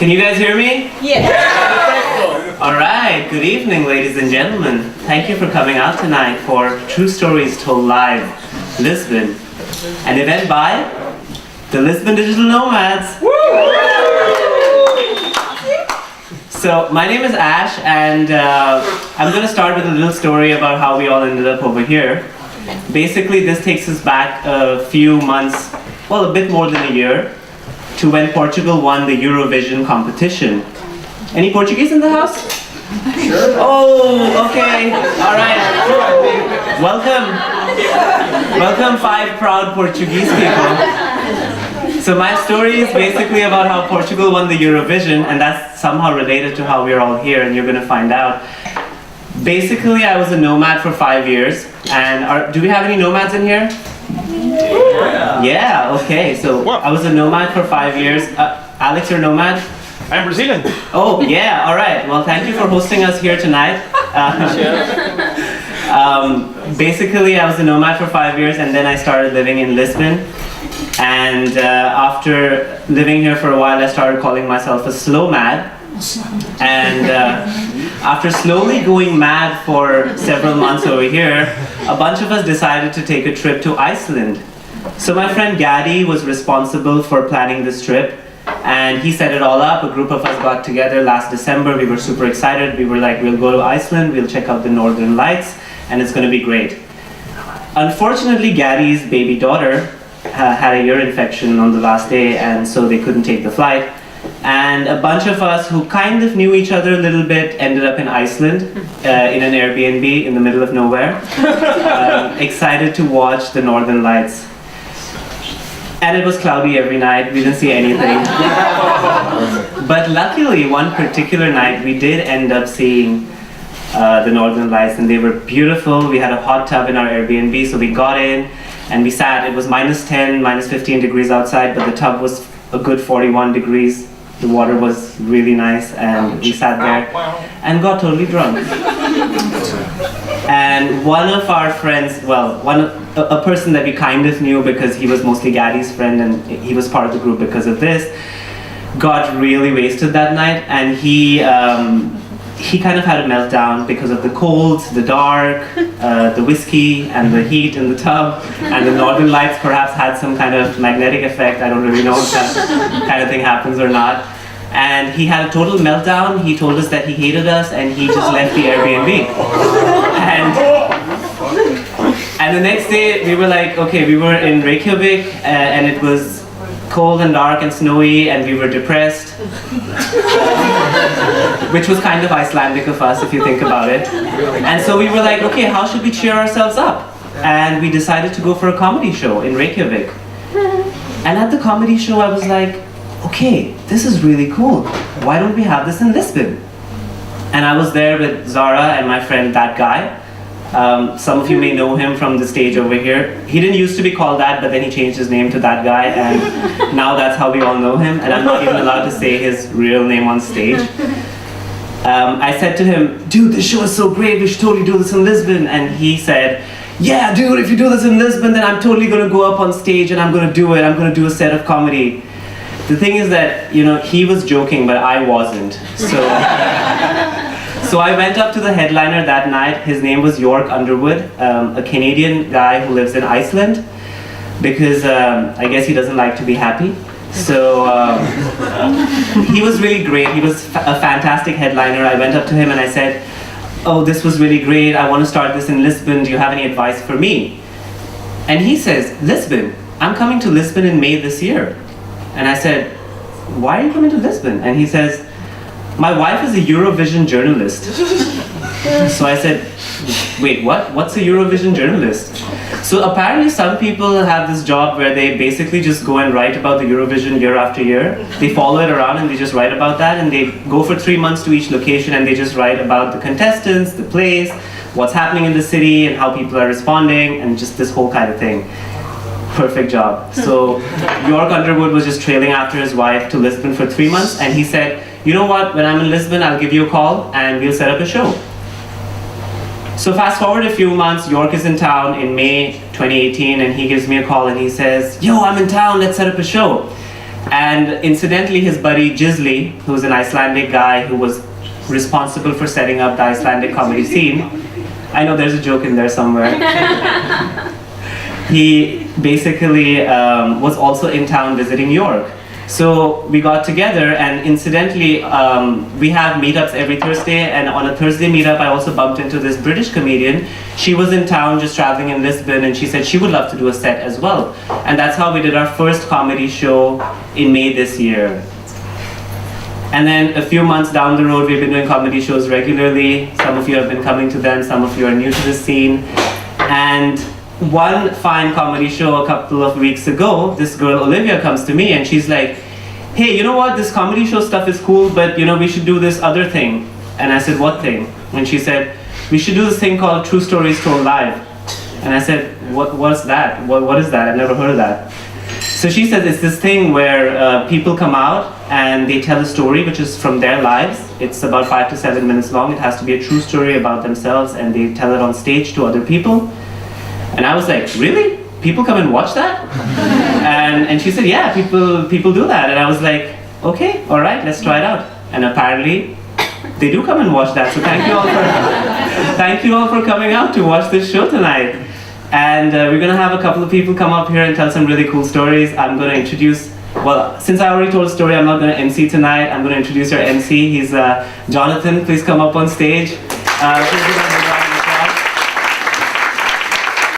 Can you guys hear me? Yes. All right, good evening, ladies and gentlemen. Thank you for coming out tonight for True Stories Told Live, Lisbon, an event by the Lisbon Digital Nomads. So, my name is Ash, and I'm going to start with a little story about how we all ended up over here. Basically, this takes us back a few months, well, a bit more than a year, to when Portugal won the Eurovision competition. Any Portuguese in the house? Sure. Oh, okay. All right. Welcome. Welcome, 5 proud Portuguese people. So my story is basically about how Portugal won the Eurovision, and that's somehow related to how we're all here, and you're going to find out. Basically, I was a nomad for 5 years, and do we have any nomads in here? Yeah, okay, so I was a nomad for 5 years. Alex, you're a nomad? I'm Brazilian. Oh, yeah, all right. Well, thank you for hosting us here tonight. Basically, I was a nomad for 5 years, and then I started living in Lisbon. And after living here for a while, I started calling myself a slow mad. And after slowly going mad for several months over here, a bunch of us decided to take a trip to Iceland. So my friend Gaddy was responsible for planning this trip, and he set it all up. A group of us got together last December. We were super excited. We were like, we'll go to Iceland, we'll check out the Northern Lights, and it's going to be great. Unfortunately, Gaddy's baby daughter had a ear infection on the last day, and so they couldn't take the flight. And a bunch of us who kind of knew each other a little bit ended up in Iceland in an Airbnb in the middle of nowhere, excited to watch the Northern Lights. And it was cloudy every night, we didn't see anything. But luckily, one particular night, we did end up seeing the Northern Lights, and they were beautiful. We had a hot tub in our Airbnb, so we got in and we sat. It was -10, -15 degrees outside, but the tub was a good 41 degrees. The water was really nice, and we sat there and got totally drunk. And one of our friends, well, a person that we kind of knew because he was mostly Gaddy's friend and he was part of the group because of this, got really wasted that night, and he kind of had a meltdown because of the cold, the dark, the whiskey, and the heat in the tub, and the Northern Lights perhaps had some kind of magnetic effect. I don't really know if that kind of thing happens or not. And he had a total meltdown. He told us that he hated us, and he just left the Airbnb. And the next day, we were like, okay, we were in Reykjavik, and it was cold and dark and snowy, and we were depressed. Which was kind of Icelandic of us, if you think about it. And so we were like, okay, how should we cheer ourselves up? And we decided to go for a comedy show in Reykjavik. And at the comedy show, I was like, okay, this is really cool. Why don't we have this in Lisbon? And I was there with Zara and my friend, that guy. Some of you may know him from the stage over here. He didn't used to be called that, but then he changed his name to that guy, and now that's how we all know him, and I'm not even allowed to say his real name on stage. I said to him, dude, this show is so great, we should totally do this in Lisbon. And he said, yeah, dude, if you do this in Lisbon, then I'm totally going to go up on stage and I'm going to do it. I'm going to do a set of comedy. The thing is that, you know, he was joking, but I wasn't. So I went up to the headliner that night. His name was York Underwood, a Canadian guy who lives in Iceland, because I guess he doesn't like to be happy. So he was really great. He was a fantastic headliner. I went up to him and I said, oh, this was really great. I want to start this in Lisbon. Do you have any advice for me? And he says, Lisbon? I'm coming to Lisbon in May this year. And I said, why are you coming to Lisbon? And he says, my wife is a Eurovision journalist. So I said, wait, what? What's a Eurovision journalist? So apparently some people have this job where they basically just go and write about the Eurovision year after year. They follow it around and they just write about that, and they go for 3 months to each location and they just write about the contestants, the place, what's happening in the city and how people are responding, and just this whole kind of thing. Perfect job. So York Underwood was just trailing after his wife to Lisbon for 3 months, and he said, you know what, when I'm in Lisbon, I'll give you a call and we'll set up a show. So fast forward a few months, York is in town in May 2018, and he gives me a call and he says, yo, I'm in town, let's set up a show. And incidentally, his buddy Gisli, who's an Icelandic guy who was responsible for setting up the Icelandic comedy scene, I know there's a joke in there somewhere. He basically was also in town visiting York. So we got together, and incidentally, we have meetups every Thursday, and on a Thursday meetup, I also bumped into this British comedian. She was in town just traveling in Lisbon, and she said she would love to do a set as well. And that's how we did our first comedy show in May this year. And then a few months down the road, we've been doing comedy shows regularly. Some of you have been coming to them, some of you are new to the scene. And one fine comedy show a couple of weeks ago, this girl Olivia comes to me and she's like, hey, you know what, this comedy show stuff is cool, but you know, we should do this other thing. And I said, what thing? And she said, we should do this thing called True Stories Told Live. And I said, what's that? What is that? I've never heard of that. So she said it's this thing where people come out and they tell a story which is from their lives. It's about 5 to 7 minutes long. It has to be a true story about themselves, and they tell it on stage to other people. And I was like, really? People come and watch that? And she said, yeah, people do that. And I was like, okay, all right, let's try it out. And apparently, they do come and watch that. So thank you all for coming out to watch this show tonight. And we're gonna have a couple of people come up here and tell some really cool stories. I'm gonna introduce, well, since I already told a story, I'm not gonna MC tonight. I'm gonna introduce our MC. He's Jonathan. Please come up on stage.